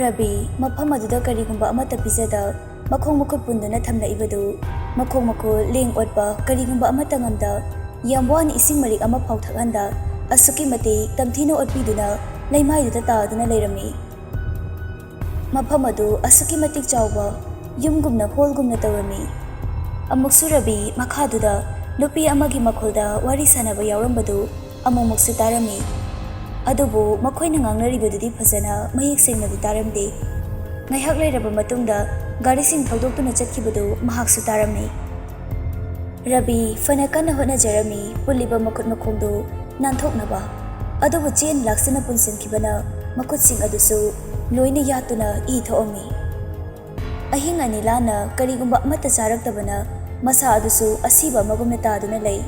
Rabi mafam aduda karigumba amata pizada makhong makhut punduna thamlaibadu makhong makhul leng otpa karigumba amata ngamda yamwan ising marik ama phau thakanda asuki mate tamthino otpiduna leimaiduda taaduna leirami mafam adu asuki matik chawba yumgumna holgumna tawrami amuksu Rabi makhaduda nupi amagi makholda wari sanaba yawrambadu amumuksu tarami adubu makhoina ngangnaribadudi phajana mayek sengnadi taramde ngaihak leiraba matungda gari sing thaudoktuna chatkibadu mahaksu tarami Rabi fana kana hona jarami puliba makhut makhongdu nanthoknaba adubu chen laksana punsinkibana makhut sing adusu loina yatuna I thoami ahinga nilana karigumba amata charaktabana masa adusu asiba magumna taaduna lei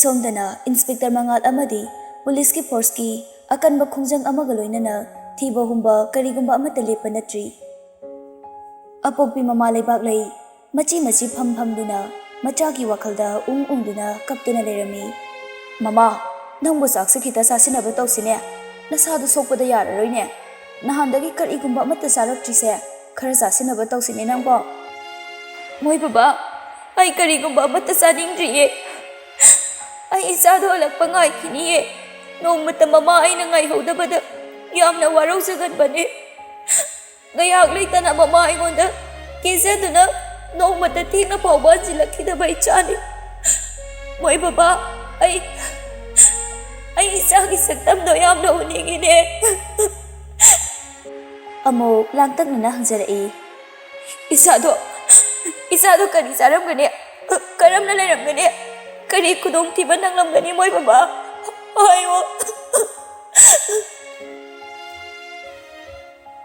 somdana inspector mangal amadi police ki force ki akanba khungjang amaga loinana thiba humba karigumba amata lepa natri apokpi mama leibak lei machi machi pham duna macha ki wakhalda ungduna kaptuna lerami mama nangbu sakse khita sasinaba tawsine nasadu sokpada yararoine nahandagi karigumba amata saraktrise khara sasinaba tawsine nangbo moi baba ai karigumba amata saningdriye ai isado lakpa ngai khiniye nomata mama aina ngai hodabada yamna warau jagatbane ngayak leitana mama aingonda kesaduna nomata thingna phawba jilakhidaba ichani moi baba ai isagi saktamdo yamna uningine amo langtakna hangjarai isado kari saramgane karamna leramgane kari kudong tiba nanglamgani moi baba ayo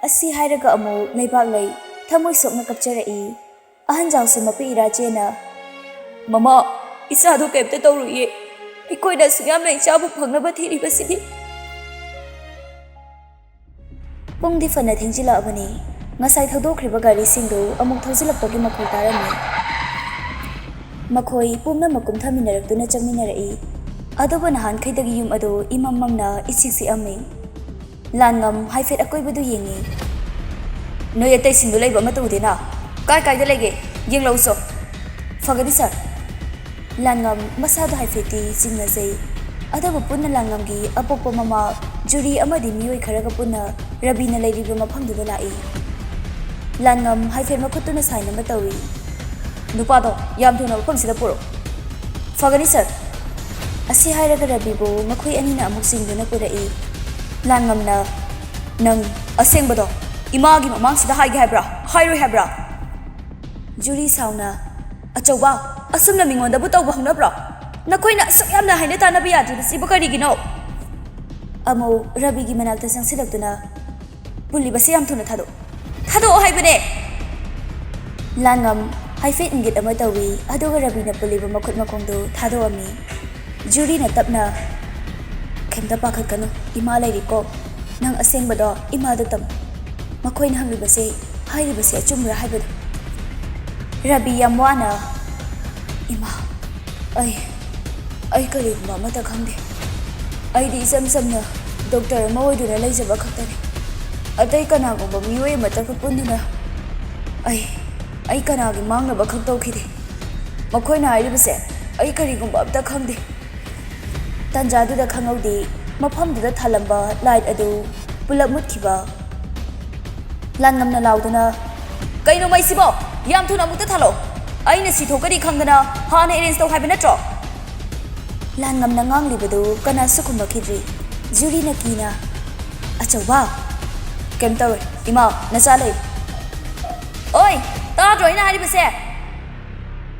asi hairaga amu leibak lei thamoi sokna kapcharai ahan jawsu mapi irajena mama isado kepte tawruye ikoida sugam lei chabu phangnaba thiri basidi pungdi fana thengjila abani ngasai thodokriba gari singdu amuk thojilapagi makhol tarami makhoi pumna makum thaminarakduna changminarai adoba nahan khaidagi yum ado imamamna isiksi ami langam haifet akoibadu yengi noi atai sindu leiba matudena kai da lege yenglauso fagadi sir langam masado haifeti singna sei adoba punna langam gi apokpa mama juri amadi mioi kharaga punna Rabina leiriba mafamduda lai langam haifet makutuna saina matawi nupado yam thuna mafamsida puro fagani sir asi hairaga Rabibu makhoi anina amuk singduna purai langamna nang asengbado imagi mamangsida haige habra hairoi habra juri sauna achauba asumna mingonda bu tawba hangnabra nakoina sayamna haina tanabi yadri sibu karigino amo Rabigi manakta sangsilaktuna puliba siram thuna thado haibane langam haifet ingit ama tawi aduga Rabina puliba makhut makhongdu thado ami juri na tapna kemta pakhat kanu ima leiriko nang asengbado ima da tam makhoi na hangribase hairibase achumra haibadu Rabi yamwana ima ai karigumba amata khangde aidi isam samna doctor ama oiduna leijaba khaktani atai kanagumba mioi amata punna ai kanagi mangnaba khaktaukhide makhoina hairibase ai karigumba amta khangde tanjaduda khangaudi mafamduda thalamba light adu pulap mutkiba langamna lauduna kaino maisibo yam thuna mukta thalo aina sithokari khangdana hana arrange tau haiba natro langamna nganglibadu kana sukhumba khidri juri na kina achauba kemtawe ima nachalei oi ta droina haribase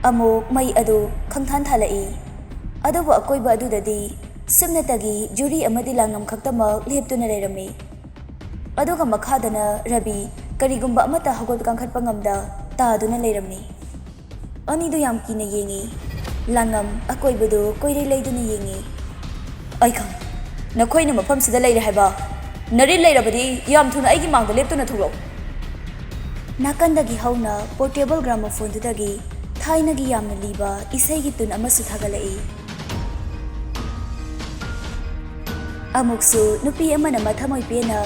amu mai adu khangthan thalai adubu akoiba adudadi simnatagi juri amadi langam khaktama leptuna leirami aduga makhadana Rabi karigumba amata hagol kangkhatpa ngamda taaduna leirami anidu yam kina yengi langam akoibadu koirei leiduna yengi ai khang nakhoina mafam sida leire haiba nari leirabadi yam thuna aigi mangda leptuna tholo nakandagi hauna portable gramophone dudagi thainagi yamna liba isai gi tun amasu thagalai ꯑꯃꯨꯛꯁꯨ ꯅꯨꯄꯤ ꯑꯃꯅ ꯃꯊꯃꯣꯏ ꯄꯦꯟꯅ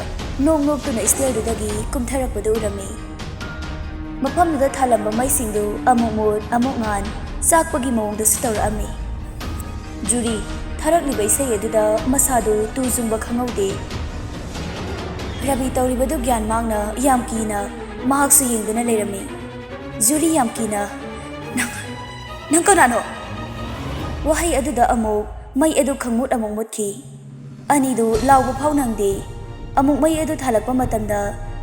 ꯅꯣꯡ ꯅꯣꯛꯇꯨꯅ ꯁ꯭ꯇꯦꯌꯔꯗꯨꯗꯒꯤ ꯀꯨꯝꯊꯔꯛꯄꯗꯨ ꯎꯔꯝꯃꯤ꯫ ꯃꯐꯝꯗꯨꯗ ꯊꯥꯜꯂꯝꯕ ꯃꯩꯁꯤꯡꯗꯨ ꯑꯃꯨꯛ ꯃꯨꯠ ꯑꯃꯨꯛ ꯉꯥꯟ ꯆꯥꯛꯄꯒꯤ ꯃꯑꯣꯡꯗꯁꯨ ꯇꯧꯔꯛꯑꯝꯃꯤ꯫ Jury ꯊꯥꯔꯛꯂꯤꯕ ꯏꯁꯩ ꯑꯗꯨꯗ ꯃꯁꯥꯗꯨ ꯇꯨ ꯆꯨꯡꯕ ꯈꯪꯍꯧꯗꯦ꯫ ꯔꯕꯤ ꯇꯧꯔꯤꯕꯗꯨ ꯒ꯭ꯌꯥꯟ ꯃꯥꯡꯅ ꯌꯥꯝ ꯀꯤꯅ ꯃꯍꯥꯛꯁꯨ ꯌꯦꯡꯗꯨꯅ ꯂꯩꯔꯝꯃꯤ꯫ ꯖꯨꯔꯤ ꯌꯥꯝ ꯀꯤꯅ ꯅꯪ ꯀꯅꯥꯅꯣ? ꯋꯥꯍꯩ ꯑꯗꯨꯗ ꯑꯃꯨꯛ ꯃꯩ ꯑꯗꯨ ꯈꯪꯃꯨꯠ ꯑꯃꯨꯛ ꯃꯨꯠꯈꯤ꯫ ꯑꯅꯤꯗꯨ ꯂꯥꯎꯕ ꯐꯥꯎ ꯅꯪꯗꯦ꯫ ꯑꯃꯨꯛ ꯃꯩ ꯑꯗꯨ ꯊꯥꯜꯂꯛꯄ ꯃꯇꯝꯗ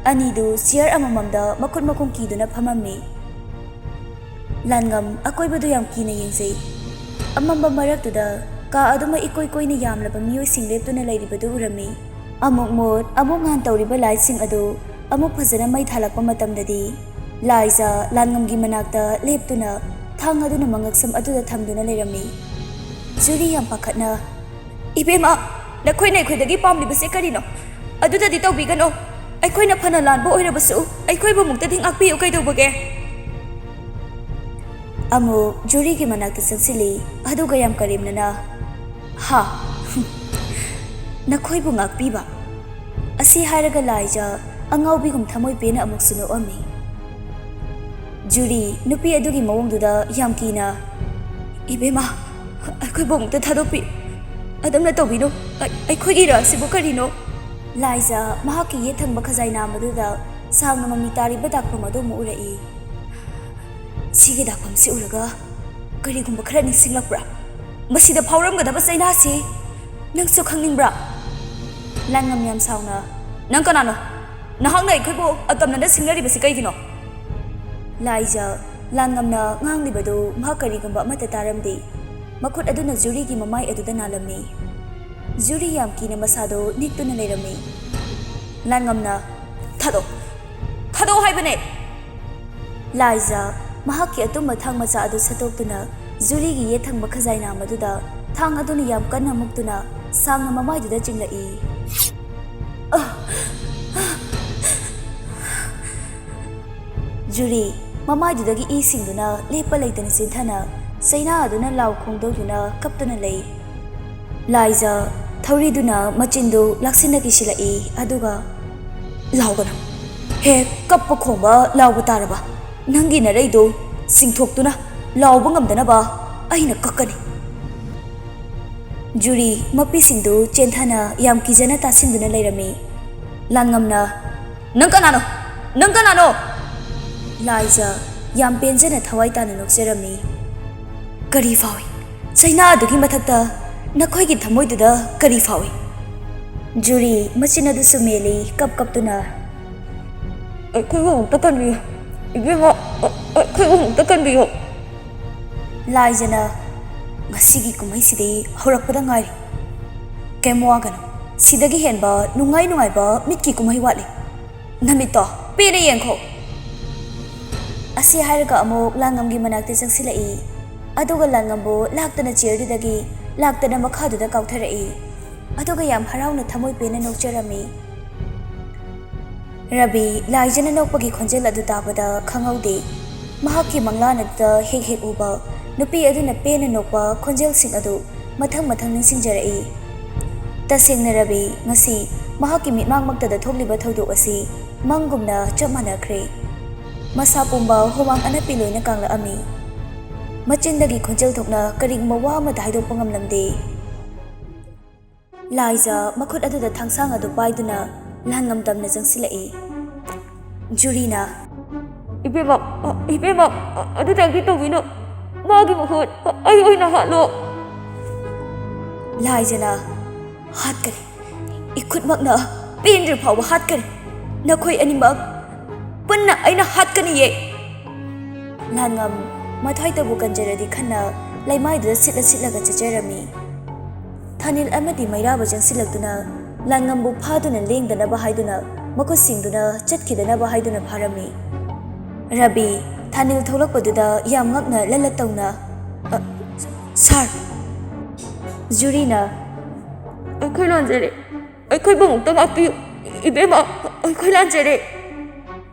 ꯑꯅꯤꯗꯨ ꯆꯤꯌꯔ ꯑꯃꯃꯝꯗ ꯃꯈꯨꯠ ꯃꯈꯣꯡ ꯀꯤꯗꯨꯅ ꯐꯝꯃꯝꯃꯤ꯫ ꯂꯥꯟꯉꯝ ꯑꯀꯣꯏꯕꯗꯨ ꯌꯥꯝ ꯀꯤꯅ ꯌꯦꯡꯖꯩ꯫ ꯑꯃꯝꯕ ꯃꯔꯛꯇꯨꯗ ꯀꯥ ꯑꯗꯨꯃ ꯏꯀꯣꯏ ꯀꯣꯏꯅ ꯌꯥꯝꯂꯕ ꯃꯤꯑꯣꯏꯁꯤꯡ ꯂꯦꯞꯇꯨꯅ ꯂꯩꯔꯤꯕꯗꯨ ꯎꯔꯝꯃꯤ꯫ ꯑꯃꯨꯛ ꯃꯨꯠ ꯑꯃꯨꯛ ꯉꯥꯟ ꯇꯧꯔꯤꯕ ꯂꯥꯏꯠꯁꯤꯡ ꯑꯗꯨ ꯑꯃꯨꯛ ꯐꯖꯅ ꯃꯩ ꯊꯥꯜꯂꯛꯄ ꯃꯇꯝꯗꯗꯤ ꯂꯥꯏꯖ ꯂꯥꯟꯉꯝꯒꯤ ꯃꯅꯥꯛꯇ ꯂꯦꯞꯇꯨꯅ ꯊꯥꯡ ꯑꯗꯨꯅ ꯃꯉꯛꯁꯝ ꯑꯗꯨꯗ ꯊꯝꯗꯨꯅ ꯂꯩꯔꯝꯃꯤ꯫ ꯖꯨꯔꯤ ꯌꯥꯝ ꯄꯥꯈꯠꯅ "ꯏꯕꯦꯝꯃ, ꯅꯈꯣꯏꯅ ꯑꯩꯈꯣꯏꯗꯒꯤ ꯄꯥꯝꯂꯤꯕꯁꯦ ꯀꯔꯤꯅꯣ? ꯑꯗꯨꯗꯗꯤ ꯇꯧꯕꯤꯒꯅꯣ꯫ ꯑꯩꯈꯣꯏꯅ ꯐꯅ ꯂꯥꯟꯕ ꯑꯣꯏꯔꯕꯁꯨ ꯑꯩꯈꯣꯏꯕꯨ ꯑꯃꯨꯛꯇꯗꯤ ꯉꯥꯛꯄꯤꯌꯨ ꯀꯩꯗꯧꯕꯒꯦ?" ꯑꯃꯨꯛ ꯖꯨꯔꯤꯒꯤ ꯃꯅꯥꯛꯇ ꯆꯪꯁꯤꯜꯂꯤ ꯑꯗꯨꯒ ꯌꯥꯝ ꯀꯔꯦꯝꯅꯅ "ꯍꯥ, ꯅꯈꯣꯏꯕꯨ ꯉꯥꯛꯄꯤꯕ?" ꯑꯁꯤ ꯍꯥꯏꯔꯒ ꯂꯥꯏꯖ ꯑꯉꯥꯎꯕꯤꯒꯨꯝ ꯊꯃꯣꯏ ꯄꯦꯟꯅ ꯑꯃꯨꯛꯁꯨ ꯅꯣꯛꯑꯝꯃꯤ꯫ ꯖꯨꯔꯤ ꯅꯨꯄꯤ ꯑꯗꯨꯒꯤ ꯃꯑꯣꯡꯗꯨꯗ ꯌꯥꯝ ꯀꯤꯅ "ꯏꯕꯦꯝꯃ, ꯑꯩꯈꯣꯏꯕꯨ ꯑꯃꯨꯛꯇ ꯊꯥꯗꯣꯛꯄꯤꯌꯨ꯫ ꯑꯗꯨꯝꯅ ꯇꯧꯕꯤꯅꯨ꯫ ꯑꯩꯈꯣꯏꯒꯤ ꯔꯥꯁꯤꯕꯨ ꯀꯔꯤꯅꯣ?" ꯂꯥꯏꯖ ꯃꯍꯥꯛꯀꯤ ꯌꯦꯠ ꯊꯪꯕ ꯈꯖꯥꯏ ꯅꯥꯝꯕꯗꯨꯗ ꯁꯥꯡꯅ ꯃꯃꯤ ꯇꯥꯔꯤꯕ ꯗꯥꯛꯐꯝ ꯑꯗꯨ ꯑꯃꯨꯛ ꯎꯔꯛꯏ꯫ ꯁꯤꯒꯤ ꯗꯥꯛꯐꯝꯁꯤ ꯎꯔꯒ ꯀꯔꯤꯒꯨꯝꯕ ꯈꯔ ꯅꯤꯡꯁꯤꯡꯂꯛꯄ꯭ꯔꯥ? ꯃꯁꯤꯗ ꯐꯥꯎꯔꯝꯒꯗꯕ ꯆꯩꯅꯥꯁꯤ ꯅꯪꯁꯨ ꯈꯪꯅꯤꯡꯕ꯭ꯔꯥ? ꯂꯥꯟꯉꯝ ꯌꯥꯝ ꯁꯥꯎꯅ "ꯅꯪ ꯀꯅꯥꯅꯣ? ꯅꯍꯥꯛꯅ ꯑꯩꯈꯣꯏꯕꯨ ꯑꯇꯝꯅꯅ ꯁꯤꯡꯅꯔꯤꯕꯁꯤ ꯀꯩꯒꯤꯅꯣ?" ꯂꯥꯏꯖ ꯂꯥꯟꯉꯝꯅ ꯉꯥꯡꯂꯤꯕꯗꯨ ꯃꯍꯥꯛ ꯀꯔꯤꯒꯨꯝꯕ ꯑꯃꯠꯇ ꯇꯥꯔꯝꯗꯦ꯫ ꯃꯈꯨꯠ ꯑꯗꯨꯅ ꯖꯨꯔꯤꯒꯤ ꯃꯃꯥꯏ ꯑꯗꯨꯗ ꯅꯥꯜꯂꯝꯃꯤ꯫ ꯖꯨꯔꯤ ꯌꯥꯝ ꯀꯤꯅ ꯃꯁꯥꯗꯨ ꯅꯤꯛꯇꯨꯅ ꯂꯩꯔꯝꯃꯤ꯫ ꯂꯥꯟꯉꯝꯅ "ꯊꯥꯗꯣꯛꯑꯣ ꯍꯥꯏꯕꯅꯦ!" ꯂꯥꯏꯖ ꯃꯍꯥꯛꯀꯤ ꯑꯇꯨꯝꯕ ꯊꯥꯡ ꯃꯆꯥ ꯑꯗꯨ ꯁꯠꯇꯣꯛꯇꯨꯅ ꯖꯨꯔꯤꯒꯤ ꯌꯦꯠ ꯊꯪꯕ ꯈꯖꯥꯏ ꯅꯥꯝꯕꯗꯨꯗ ꯊꯥꯡ ꯑꯗꯨꯅ ꯌꯥꯝ ꯀꯟꯅ ꯃꯨꯛꯇꯨꯅ ꯁꯥꯡꯅ ꯃꯃꯥꯏꯗꯨꯗ ꯆꯤꯡꯂꯛꯏ꯫ ꯖꯨꯔꯤ ꯃꯃꯥꯏꯗꯨꯗꯒꯤ ꯏ ꯁꯤꯡꯗꯨꯅ ꯂꯦꯞꯄ ꯂꯩꯇꯅ ꯆꯦꯟꯊꯅ ꯆꯩꯅꯥ ꯑꯗꯨꯅ ꯂꯥꯎ ꯈꯣꯡꯗꯧꯗꯨꯅ ꯀꯞꯇꯨꯅ ꯂꯩ꯫ ꯂꯥꯏꯖ ꯊꯧꯔꯤꯗꯨꯅ ꯃꯆꯤꯟꯗꯨ ꯂꯥꯛꯁꯤꯟꯅ ꯀꯤꯁꯤꯜꯂꯛꯏ ꯑꯗꯨꯒ "ꯂꯥꯎꯒꯅꯨ! ꯍꯦꯛ ꯀꯞꯄ ꯈꯣꯡꯕ ꯂꯥꯎꯕ ꯇꯥꯔꯕ ꯅꯪꯒꯤ ꯅꯔꯩꯗꯨ ꯆꯤꯡꯊꯣꯛꯇꯨꯅ ꯂꯥꯎꯕ ꯉꯝꯗꯅꯕ ꯑꯩꯅ ꯀꯛꯀꯅꯤ." ꯖꯨꯔꯤ ꯃꯄꯤꯁꯤꯡꯗꯨ ꯆꯦꯟꯊꯅ ꯌꯥꯝ ꯀꯤꯖꯅ ꯇꯥꯁꯤꯟꯗꯨꯅ ꯂꯩꯔꯝꯃꯤ꯫ ꯂꯥꯟꯉꯝꯅ "ꯅꯪ ꯀꯅꯥꯅꯣ? ꯅꯪ ꯀꯅꯥꯅꯣ?" ꯂꯥꯏꯖ ꯌꯥꯝ ꯄꯦꯟꯖꯅ ꯊꯋꯥꯏ ꯇꯥꯅ ꯅꯣꯛꯆꯔꯝꯃꯤ꯫ "ꯀꯔꯤ ꯐꯥꯎꯏ? ꯆꯩꯅꯥ ꯑꯗꯨꯒꯤ ꯃꯊꯛꯇ ꯅꯈꯣꯏꯒꯤ ꯊꯃꯣꯏꯗꯨꯗ ꯀꯔꯤ ꯐꯥꯎꯏ?" ꯖꯨꯔꯤ ꯃꯆꯤꯟ ꯑꯗꯨꯁꯨ ꯃꯦꯜꯂꯤ ꯀꯞꯇꯨꯅ "ꯑꯩꯈꯣꯏꯕꯨ ꯑꯃꯨꯛꯇ ꯀꯟꯕꯤꯌꯨ ꯏꯕꯦꯝꯃ, ꯑꯩꯈꯣꯏꯕꯨ ꯑꯃꯨꯛꯇ ꯀꯟꯕꯤꯌꯨ." ꯂꯥꯏꯖꯅ "ꯉꯁꯤꯒꯤ ꯀꯨꯝꯍꯩꯁꯤꯗꯤ ꯍꯧꯔꯛꯄꯗ ꯉꯥꯏꯔꯤ. ꯀꯩꯝ ꯋꯥꯒꯅꯨ. ꯁꯤꯗꯒꯤ ꯍꯦꯟꯕ ꯅꯨꯡꯉꯥꯏꯕ ꯃꯤꯠꯀꯤ ꯀꯨꯝꯍꯩ ꯋꯥꯠꯂꯤ. ꯅꯃꯤꯠꯇꯣ ꯄꯦꯟꯅ ꯌꯦꯡꯈꯣ." ꯑꯁꯤ ꯍꯥꯏꯔꯒ ꯑꯃꯨꯛ ꯂꯥꯟꯉꯝꯒꯤ ꯃꯅꯥꯛꯇ ꯆꯪꯁꯤꯜꯂꯛꯏ ꯑꯗꯨꯒ ꯂꯥꯟꯉꯝꯕꯨ ꯂꯥꯛꯇꯅ ꯆꯤꯌꯔꯗꯨꯗꯒꯤ ꯂꯥꯛꯇꯅ ꯃꯈꯥꯗꯨꯗ ꯀꯥꯎꯊꯔꯛꯏ ꯑꯗꯨꯒ ꯌꯥꯝ ꯍꯔꯥꯎꯅ ꯊꯃꯣꯏ ꯄꯦꯟꯅ ꯅꯣꯛꯆꯔꯝꯃꯤ꯫ ꯔꯕꯤ ꯂꯥꯏꯖꯅ ꯅꯣꯛꯄꯒꯤ ꯈꯣꯟꯖꯦꯜ ꯑꯗꯨ ꯇꯥꯕꯗ ꯈꯪꯍꯧꯗꯦ꯫ ꯃꯍꯥꯛꯀꯤ ꯃꯪꯂꯥꯟ ꯑꯗꯨꯗ ꯍꯦꯛ ꯍꯦꯛ ꯎꯕ ꯅꯨꯄꯤ ꯑꯗꯨꯅ ꯄꯦꯟꯅ ꯅꯣꯛꯄ ꯈꯣꯟꯖꯦꯜꯁꯤꯡ ꯑꯗꯨ ꯃꯊꯪ ꯃꯊꯪ ꯅꯤꯡꯁꯤꯡꯖꯔꯛꯏ꯫ ꯇꯁꯦꯡꯅ ꯔꯕꯤ ꯉꯁꯤ ꯃꯍꯥꯛꯀꯤ ꯃꯤꯠꯃꯥꯡꯃꯛꯇꯗ ꯊꯣꯛꯂꯤꯕ ꯊꯧꯗꯣꯛ ꯑꯁꯤ ꯃꯪꯒꯨꯝꯅ ꯆꯞ ꯃꯥꯟꯅꯈ꯭ꯔꯦ꯫ ꯃꯁꯥ ꯄꯨꯝꯕ ꯍꯨꯃꯥꯡ ꯑꯅꯞꯄꯤ ꯂꯣꯏꯅ ꯀꯥꯡꯂꯛꯑꯝꯃꯤ꯫ ꯃꯆꯤꯟꯗꯒꯤ ꯈꯣꯟꯖꯦꯜ ꯊꯣꯛꯅ ꯀꯔꯤꯒꯨꯝꯕ ꯋꯥ ꯑꯃꯠꯇ ꯍꯥꯏꯗꯣꯛꯄ ꯉꯝꯂꯝꯗꯦ꯫ ꯂꯥꯏꯖ ꯃꯈꯨꯠ ꯑꯗꯨꯗ ꯊꯥꯡꯁꯥꯡ ꯑꯗꯨ ꯄꯥꯏꯗꯨꯅ ꯂꯥꯟꯉꯝ ꯇꯝꯅ ꯆꯪꯁꯤꯜꯂꯛꯏ꯫ ꯖꯨꯔꯤꯅ "ꯏꯕꯦꯝꯃ, ꯑꯗꯨꯗꯪꯗꯤ ꯇꯧꯕꯤꯅꯨ. ꯃꯥꯒꯤ ꯃꯍꯨꯠ ꯑꯩ ꯑꯣꯏꯅ ꯍꯥꯠꯂꯣ." ꯂꯥꯏꯖꯅ "ꯍꯥꯠꯀꯅꯤ. ꯏꯈꯨꯠꯃꯛꯅ ꯄꯦꯟꯗ꯭ꯔꯤ ꯐꯥꯎꯕ ꯍꯥꯠꯀꯅꯤ. ꯅꯈꯣꯏ ꯑꯅꯤꯃꯛ ꯄꯨꯟꯅ ꯑꯩꯅ ꯍꯥꯠꯀꯅꯤꯌꯦ." ꯂꯥꯟꯉꯝ ꯃꯊ꯭ꯋꯥꯏꯇꯕꯨ ꯀꯟꯖꯔꯗꯤ ꯈꯟꯅ ꯂꯩꯃꯥꯏꯗꯨꯗ ꯁꯤꯠꯂꯒ ꯆꯠꯆꯔꯝꯃꯤ꯫ ꯊꯥꯅꯤꯜ ꯑꯃꯗꯤ ꯃꯩꯔꯥꯕ ꯆꯪꯁꯤꯜꯂꯛꯇꯨꯅ ꯂꯥꯟꯉꯝꯕꯨ ꯐꯥꯗꯨꯅ ꯂꯦꯡꯗꯅꯕ ꯍꯥꯏꯗꯨꯅ ꯃꯈꯨꯠꯁꯤꯡꯗꯨꯅ ꯆꯠꯈꯤꯗꯅꯕ ꯍꯥꯏꯗꯨꯅ ꯐꯥꯔꯝꯃꯤ꯫ ꯔꯕꯤ ꯊꯥꯅꯤꯜ ꯊꯣꯛꯂꯛꯄꯗꯨꯗ ꯌꯥꯝ ꯉꯛꯅ ꯂꯂꯠ ꯇꯧꯅ "ꯁꯥꯔ." ꯖꯨꯔꯤꯅ "ꯑꯩꯈꯣꯏ ꯂꯥꯟꯖꯔꯦ. ꯑꯩꯈꯣꯏꯕꯨ ꯑꯃꯨꯛꯇ ꯉꯥꯛꯄꯤꯌꯨ ꯏꯕꯦꯝꯃ, ꯑꯩꯈꯣꯏ ꯂꯥꯟꯖꯔꯦ."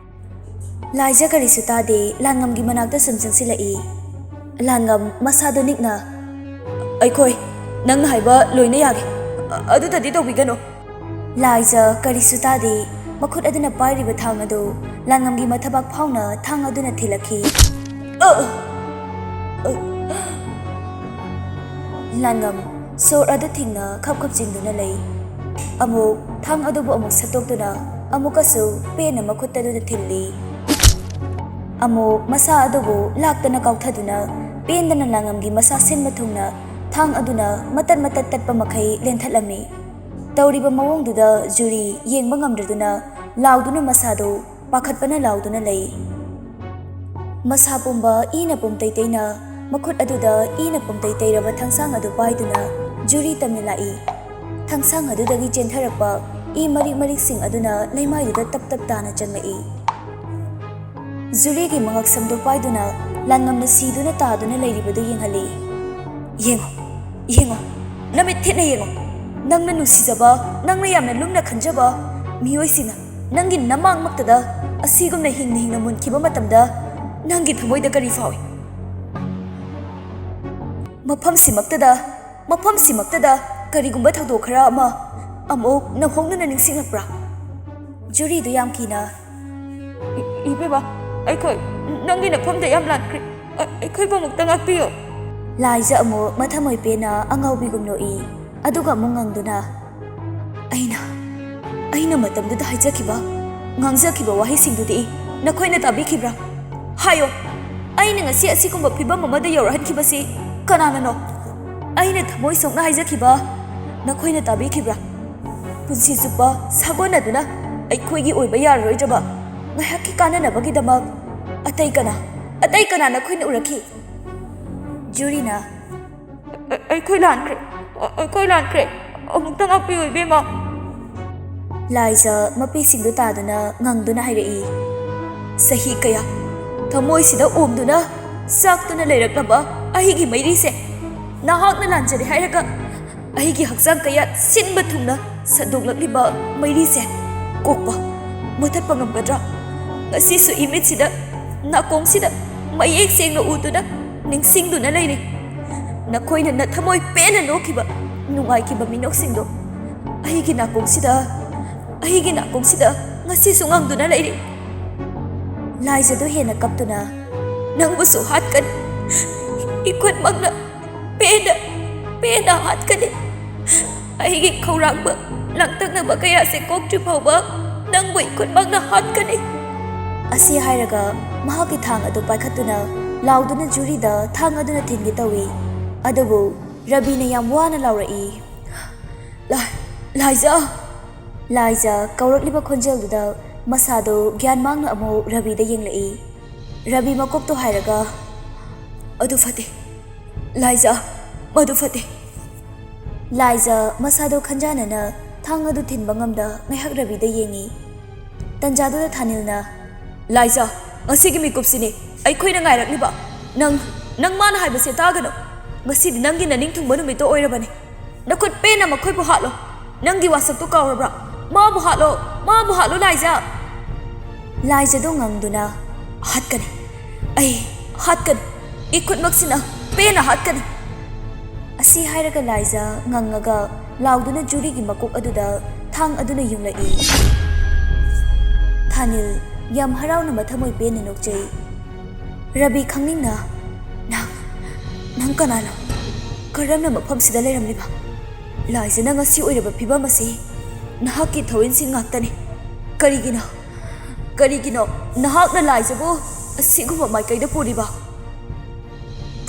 ꯂꯥꯏꯖ ꯀꯔꯤꯁꯨ ꯇꯥꯗꯦ ꯂꯥꯟꯉꯝꯒꯤ ꯃꯅꯥꯛꯇ ꯁꯨꯝ ꯆꯪꯁꯤꯜꯂꯛꯏ꯫ ꯂꯥꯟꯉꯝ ꯃꯁꯥꯗꯨ ꯅꯤꯛꯅ "ꯑꯩꯈꯣꯏ ꯅꯪꯅ ꯍꯥꯏꯕ ꯂꯣꯏꯅ ꯌꯥꯒꯦ. ꯑꯗꯨꯗꯗꯤ ꯇꯧꯕꯤꯒꯅꯣ ꯂꯥꯏꯖ ꯀꯔꯤꯁꯨ ꯇꯥꯗꯦ ꯃꯈꯨꯠ ꯑꯗꯨꯅ ꯄꯥꯏꯔꯤꯕ ꯊꯥꯡ ꯑꯗꯨ ꯂꯥꯡꯉꯝꯒꯤ ꯃꯊꯕꯥꯛ ꯐꯥꯎꯅ ꯊꯥꯡ ꯑꯗꯨꯅ ꯊꯤꯜꯂꯛꯈꯤ ꯂꯥꯡꯉꯝ ꯁꯣꯔ ꯑꯗꯨ ꯊꯤꯡꯅ ꯈꯞ ꯈꯞ ꯆꯤꯡꯗꯨꯅ ꯂꯩ ꯑꯃꯨꯛ ꯊꯥꯡ ꯑꯗꯨꯕꯨ ꯑꯃꯨꯛ ꯁꯠꯇꯣꯛꯇꯨꯅ ꯑꯃꯨꯛꯀꯁꯨ ꯄꯦꯟꯅ ꯃꯈꯨꯠ ꯑꯗꯨꯗ ꯊꯤꯜꯂꯤ ꯑꯃꯨꯛ ꯃꯁꯥ ꯑꯗꯨꯕు ꯂꯥꯛꯇꯅ ꯀꯥꯎꯊꯗꯨꯅ ꯄꯦꯟꯗꯅ ꯂꯥꯡꯉꯝꯒꯤ ꯃꯁꯥ ꯁꯤꯟꯕ ꯊꯨꯡꯅ ꯊꯥꯡ ꯑꯗꯨꯅ ꯃꯇꯠ ꯃꯇꯠ ꯇꯠꯄ ꯃꯈꯩ ꯂꯦꯟꯊꯠꯂꯝꯃꯤ ꯇꯧꯔꯤꯕ ꯃꯑꯣꯡꯗꯨꯗ ꯖꯨꯔꯤ ꯌꯦꯡꯕ ꯉꯝꯗ꯭ꯔꯗꯨꯅ ꯂꯥꯎꯗꯨꯅ ꯃꯁꯥꯗꯨ ꯄꯥꯈꯠꯄꯅ ꯂꯥꯎꯗꯨꯅ ꯂꯩ ꯃꯁꯥ ꯄꯨꯝꯕ ꯏꯅ ꯄꯨꯝꯇꯩ ꯇꯩꯅ ꯃꯈꯨꯠ ꯑꯗꯨꯗ ꯏꯅ ꯄꯨꯝꯇꯩ ꯇꯩꯔꯕ ꯊꯥꯡꯁꯥꯡ ꯑꯗꯨ ꯄꯥꯏꯗꯨꯅ ꯖꯨꯔꯤ ꯇꯝꯅ ꯂꯥꯛꯏ ꯊꯥꯡꯁꯥꯡ ꯑꯗꯨꯗꯒꯤ ꯆꯦꯟꯊꯔꯛꯄ ꯏ ꯃꯔꯤꯛ ꯃꯔꯤꯛꯁꯤꯡ ꯑꯗꯨꯅ ꯂꯩꯃꯥꯏꯗꯨꯗ ꯇꯞ ꯇꯞ ꯇꯥꯅ ꯆꯪꯂꯛꯏ ꯖꯨꯔꯤꯒꯤ ꯃꯉꯛꯁꯝꯗꯨ ꯄꯥꯏꯗꯨꯅ ꯂꯥꯡꯉꯝꯅ ꯁꯤꯗꯨꯅ ꯇꯥꯗꯨꯅ ꯂꯩꯔꯤꯕꯗꯨ ꯌꯦꯡꯍꯜꯂꯤ ꯌꯦꯡꯉꯣ ꯅꯃꯤꯠ ꯊꯦꯠꯅ ꯌꯦꯡꯉꯣ ꯅꯪꯅ ꯅꯨꯡꯁꯤꯖꯕ ꯅꯪꯅ ꯌꯥꯝꯅ ꯂꯨꯝꯅ ꯈꯟꯖꯕ ꯃꯤꯑꯣꯏꯁꯤꯡꯅ ꯅꯪꯒꯤ ꯅꯃꯥꯡꯃꯛꯇꯗ ꯑꯁꯤꯒꯨꯝꯅ ꯍꯤꯡꯅ ꯍꯤꯡꯅ ꯃꯨꯟꯈꯤꯕ ꯃꯇꯝꯗ ꯅꯪꯒꯤ ꯊꯃꯣꯏꯗ ꯀꯔꯤ ꯐꯥꯎꯏ ꯃꯐꯝꯁꯤꯃꯛꯇꯗ ꯀꯔꯤꯒꯨꯝꯕ ꯊꯧꯗꯣꯛ ꯈꯔ ꯑꯃ ꯑꯃꯨꯛ ꯅꯧꯍꯧꯅꯅ ꯅꯤꯡꯁꯤꯡꯂꯛꯄ꯭ꯔꯥ ꯖꯨꯔꯤꯗꯨ ꯌꯥꯝ ꯀꯤꯅ ꯏꯕꯦꯝꯃ ꯑꯩꯈꯣꯏ ꯅꯪꯒꯤ ꯅꯐꯝꯗ ꯌꯥꯝ ꯂꯥꯟꯈ꯭ꯔꯦ ꯑꯩꯈꯣꯏꯕꯨ ꯑꯃꯨꯛꯇ ꯉꯥꯛꯄꯤꯌꯨ ꯂꯥꯏꯖ ꯑꯃꯨꯛ ꯃꯊꯃꯣꯏ ꯄꯦꯟꯅ ꯑꯉꯥꯎꯕꯤꯒꯨꯝ ꯅꯣꯛꯏ ꯑꯗꯨꯒ ꯑꯃꯨꯛ ꯉꯪꯗꯨꯅ ꯑꯩꯅ ꯃꯇꯝꯗꯨꯗ ꯍꯥꯏꯖꯈꯤꯕ ꯉꯥꯡꯖꯈꯤꯕ ꯋꯥꯍꯩꯁꯤꯡꯗꯨꯗꯤ ꯅꯈꯣꯏꯅ ꯇꯥꯕꯤꯈꯤꯕ꯭ꯔꯥ ꯍꯥꯏꯌꯣ ꯑꯩꯅ ꯉꯁꯤ ꯑꯁꯤꯒꯨꯝꯕ ꯐꯤꯕꯝ ꯑꯃꯗ ꯌꯧꯔꯛꯍꯟꯈꯤꯕꯁꯤ ꯀꯅꯥꯅꯅꯣ ꯑꯩꯅ ꯊꯃꯣꯏ ꯁꯣꯛꯅ ꯍꯥꯏꯖꯈꯤꯕ ꯅꯈꯣꯏꯅ ꯇꯥꯕꯤꯈꯤꯕ꯭ꯔꯥ ꯄꯨꯟꯁꯤ ꯆꯨꯞꯄ ꯁꯥꯒꯣꯟꯅꯗꯨꯅ ꯑꯩꯈꯣꯏꯒꯤ ꯑꯣꯏꯕ ꯌꯥꯔꯔꯣꯏꯗ꯭ꯔꯕ ꯉꯥꯏꯍꯥꯛꯀꯤ ꯀꯥꯟꯅꯅꯕꯒꯤꯗꯃꯛ ꯑꯇꯩ ꯀꯅꯥ ꯅꯈꯣꯏꯅ ꯎꯔꯛꯈꯤ ꯖꯨꯔꯤꯅ ꯑꯩꯈꯣꯏ ꯂꯥꯟꯈ꯭ꯔꯦ ꯑꯃꯨꯛꯇ ꯉꯥꯛꯄꯤꯌꯨ ꯏꯕꯦꯝꯃ ꯂꯥꯏꯖ ꯃꯄꯤꯁꯤꯡꯗꯨ ꯇꯥꯗꯨꯅ ꯉꯪꯗꯨꯅ ꯍꯥꯏꯔꯛꯏ ꯆꯍꯤ ꯀꯌꯥ ꯊꯃꯣꯏꯁꯤꯗ ꯑꯣꯝꯗꯨꯅ ꯆꯥꯛꯇꯨꯅ ꯂꯩꯔꯛꯂꯕ ꯑꯩꯒꯤ ꯃꯩꯔꯤꯁꯦ ꯅꯍꯥꯛꯅ ꯂꯥꯟꯖꯔꯦ ꯍꯥꯏꯔꯒ ꯑꯩꯒꯤ ꯍꯛꯆꯥꯡ ꯀꯌꯥ ꯁꯤꯟꯕ ꯊꯨꯡꯅ ꯁꯟꯗꯣꯛꯂꯛꯂꯤꯕ ꯃꯩꯔꯤꯁꯦ ꯀꯣꯛꯄ ꯃꯨꯊꯠꯄ ꯉꯝꯒꯗ꯭ꯔꯥ ꯉꯁꯤꯁꯨ ꯏꯃꯤꯠꯁꯤꯗ ꯅꯥꯀꯣꯡꯁꯤꯗ ꯃꯌꯦꯛ ꯁꯦꯡꯅ ꯎꯗꯨꯅ ꯅꯤꯡꯁꯤꯡꯗꯨꯅ ꯂꯩꯔꯤ ꯅꯈꯣꯏꯅ ꯅꯊꯃꯣꯏ ꯄꯦꯟꯅ ꯅꯣꯛꯈꯤꯕ ꯅꯨꯡꯉꯥꯏꯈꯤꯕ ꯃꯤꯅꯣꯛꯁꯤꯡꯗꯣ ꯑꯩꯒꯤ ꯅꯥꯀꯣꯡꯁꯤꯗ ꯉꯁꯤꯁꯨ ꯉꯪꯗꯨꯅ ꯂꯩꯔꯤ ꯂꯥꯏꯖꯗꯨ ꯍꯦꯟꯅ ꯀꯞꯇꯨꯅ ꯅꯪꯕꯨꯁꯨ ꯍꯥꯠꯀꯅꯤ 이곳막나 빼나 핫가니 아이기 khawrangba langtaknaba kayase koktri phawba nangbu ikhutmakna hatgani asi hairaga mahaki thang adu paikhatuna lauduna jurida thang aduna thingi tawi adubu rabina yam wana laurai laiza kaurakliba khonjel duda masado gyan mangna amu rabi da yenglai rabi makok to hairaga adu fate laiza madu fate laiza masado khanjana na thang adu thinba ngamda ngaihak rabi da yengi tanjadu da thanilna laiza ngasigi mikupsini aikhoina ngairakliba nang mana haibase tagano ngasidi nangi naning thungba numito oirabani nakut pena makhoi bu hatlo nangi wasak tu kawrabra ma bu hatlo laiza do ngangduna hatkani ai hatkani ikut maksina pena hatkani asi hairaga laiza ngangaga lauduna juri gi makok aduda thang aduna yunglai thanil yam harauna mathamoi pena nokjai rabi khangninna nang kanala karamna mafam sida leiramliba laiza na ngasi oiraba phibam asi nahaki thawin sing ngaktani karigino nahakna laiza bo asiguma mai kaida puriba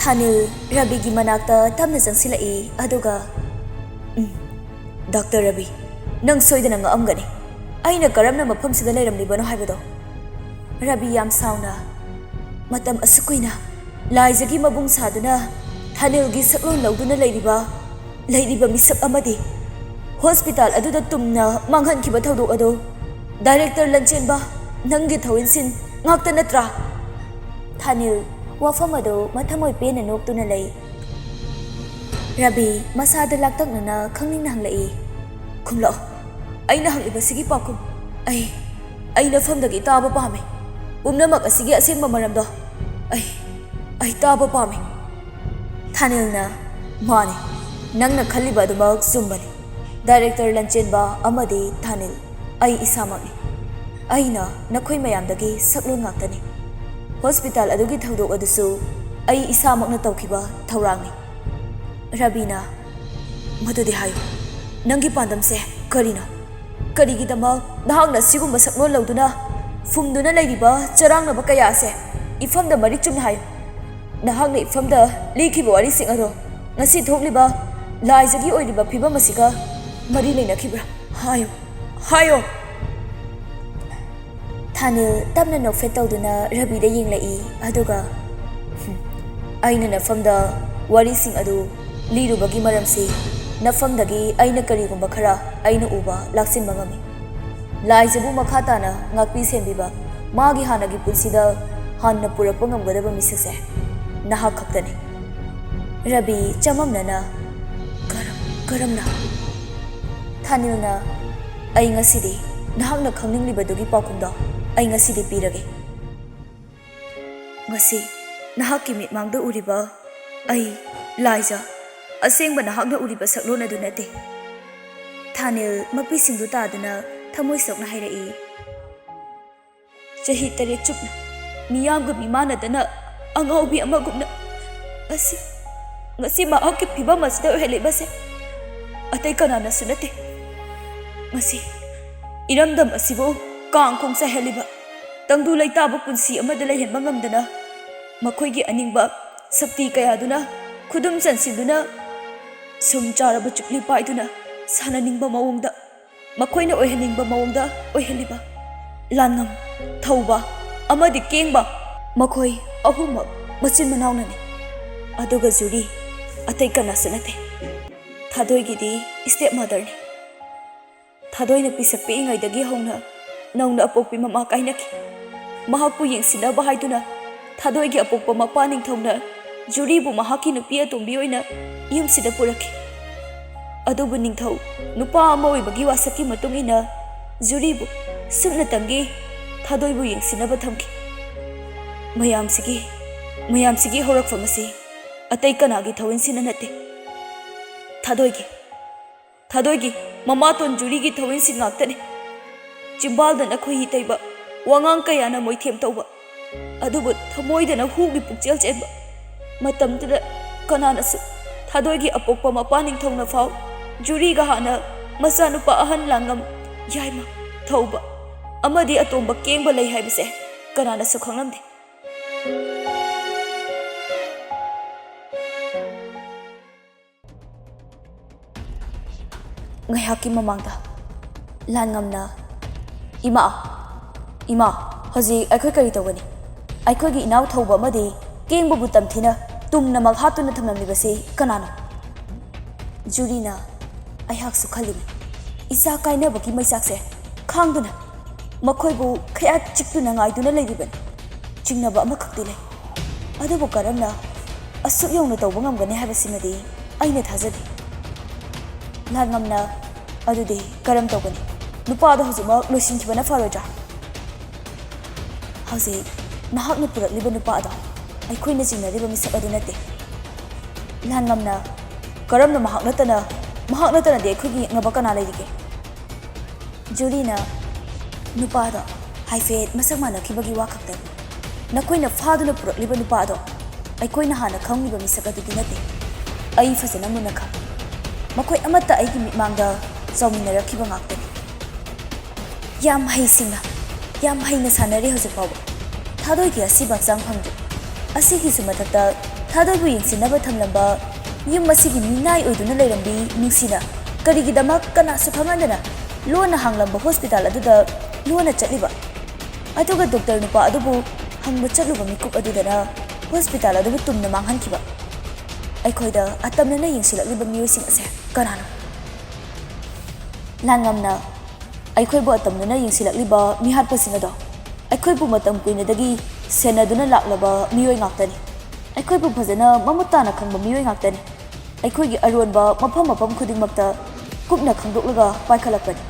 thanil rabi gi manakta tamna jangsilai aduga Dr. Rabi nang soidana ngamgani aina karamna mafam sida leiramlibano haibado rabi yam sauna matam asukuina laiza gi mabung saduna thanil gi saklon lauduna leiriba misak amadi hospital aduda tumna manghan kiba thodok ado director lanchenba nangi thawinsin ngakta natra thanil wafam ado mathamoi pena noktuna lei rabi masada laktakna khangning nanglai khumlo aina hangiba sigi pakum aina famdagi taba pame pumnamak asigi asengba maramdo ai taba pame thanilna mane nangna khaliba adumak zumbani Director Lanchenba amadi Thanil ai isamakni aina nakhoi mayamdagi saklon ngaktani hospital adugi thodok adusu ai isamakna tawkiba thawrangni Rabina madudi hayo nangi pandamse karino karigidama nahangna sigumba saklon lawduna fumduna leiriba charangnaba kayase ifamda marik chumni hayo nahangna ifamda likiba wari sing ado ngasi thokliba laijagi oiriba phiba masiga mari leinakhibra hayo Thanil tamna nofet tawduna Rabi da yenglai aduga aina nafamda wari sing adu lirubagi maramsi nafamdagi aina karigumba khara aina uba laksin mangami laijabu makhatana ngakpi sembiba magi hanagi punsida hanna purappa ngamgadaba misase naha khaktani Rabi chamamnana karamna Thanilna ai ngasidi nahakna khangninglibadugi pakumda ai ngasidi pirage ngasi nahakki mitmangda uriba ai laija asengba nahakna uriba saklon adu nate Thanil mapi singdu taduna thamoi sokna hairai chahi tare chupna miyamga mimana dana angaubi amagumna ngasi mahakki phiba masda helibase atai kanana sunate ngasi iramdam asibo kang khong sa heliba tangdu laitaba punsi amada laihenba ngamdana makhoigi aningba sakti kayaduna khudum chansiduna sumcharaba chukli paiduna sananingba mawongda makhoina oihaningba mawongda oiheliba langam thauba amadi kengba makhoi ahuma machin manawnani aduga juri atai kana sunate Thadoigidi step mother ni Thadoina pisak pe ingai dagi hongna nauna apokpi mama kainaki mahakpu yengsinaba haiduna Thadoigi apokpa mapa ningthongna juri bu mahaki nupi atombi oina yumsida puraki adubu ningthau nupa ama oibagi wasaki matungina juri bu sukna tangi Thadoibu yengsinaba thamki mayamsigi horakfam asi atai kanagi thawinsin nate Thadoigi mama ton juri gi thawin sin ngaktani chimbal da na khoi taiba wangang kaya na moithem tawba adubu thamoida na hugi pukchel cheba matam tida kanana su Thadoigi apokpa mapa ningthongna fau juri ga hana masa nupa ahan langam yaima thauba amadi atomba kengba lei haibase kanana su khanglamde Ngayaki mamangda langamna ima hoji akhoi kari tawani akhoi inaw thauba amadi kengbu butam thina tumna maghatuna thamnamibase kanana jurina aihak su khalimi isa kaina baki maisakse khangduna makhoibu khaya chiktuna ngaiduna leibiban chingnaba amakhakti lei adubu karamna asuk yongna tawba ngamgani habasimadi aina thajadi Langamna adudi karam tawgani nupada hojima losinkhibana faroja hoji nahakna purakliba nupada aikhoina jingnariba misak adu nate Langamna karamna mahakna tana de aikhoigi ngaba kana leirige jurina nupada haifet masak manakibagi wakhakta nakhoina phaduna purakliba nupada aikhoina hana khangiba misak adu nate ai fajana munakha Makhoi amata aigi mitmangda zawminarakiba ngaktani yam haina sanare hojik pawa Thadoigi asi baksang phangdu asigi sumathakta Thadoibu yengsinaba thamlamba yum asigi minai oiduna leirambi nungsina karigidamak kana su khangandana lona hanglamba hospital aduda lona chatliba aduga doctor nupa adubu hangba chatluba mikuk adudana hospital adubu tumna manghankiba aikhoida atamna yengsilakliba miyosing ase kanano Langamna aikhoibu atamna yengsilakliba mihatpasingado aikhoibu matam kuinadagi senaduna laklaba miyoi ngaktani aikhoibu phajana mamutana khangba miyoi ngaktani aikhoigi aronba mapam khudingmakta kupna khangdoklaga paikhalakpani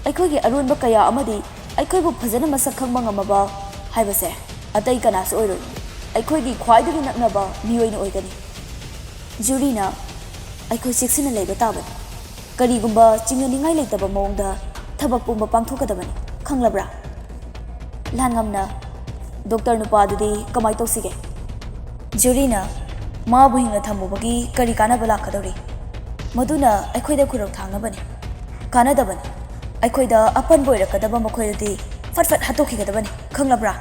aikhoigi aronba kaya amadi aikhoibu phajana masak khangba ngamaba haibase atai kanasu oiroi aikhoigi khwaidagi naknaba miyoina oigani Jurina, I could 6 in a labor tablet. ꯀꯔꯤꯒꯨꯝꯕ ꯆꯤꯡꯅꯅꯤꯡꯉꯥꯏ ꯂꯩꯇꯕ ꯃꯑꯣꯡꯗ ꯊꯕꯛ ꯄꯨꯝꯕ ꯄꯥꯡꯊꯣꯛꯀꯗꯕꯅꯤ ꯈꯪꯂꯕ꯭ꯔꯥ ꯂꯥꯟꯉꯝꯅ doctor ꯅꯨꯄꯥꯗꯨꯗꯤ ꯀꯃꯥꯏ ꯇꯧꯁꯤꯒꯦ ꯖꯨꯔꯤꯅ ꯃꯥꯕꯨ ꯍꯤꯡꯅ ꯊꯝꯃꯨꯕꯒꯤ ꯀꯔꯤ ꯀꯥꯟꯅꯕ ꯂꯥꯛꯀꯗꯧꯔꯤ ꯃꯗꯨꯅ ꯑꯩꯈꯣꯏꯗ ꯈꯨꯔꯧ ꯊꯥꯡꯅꯕꯅꯤ ꯀꯥꯟꯅꯗꯕꯅꯤ ꯑꯩꯈꯣꯏꯗ ꯑꯄꯟꯕ ꯑꯣꯏꯔꯛꯀꯗꯕ ꯃꯈꯣꯏꯗꯗꯤ ꯐꯠ ꯐꯠ ꯍꯥꯠꯇꯣꯛꯈꯤꯒꯗꯕꯅꯤ ꯈꯪꯂꯕ꯭ꯔꯥ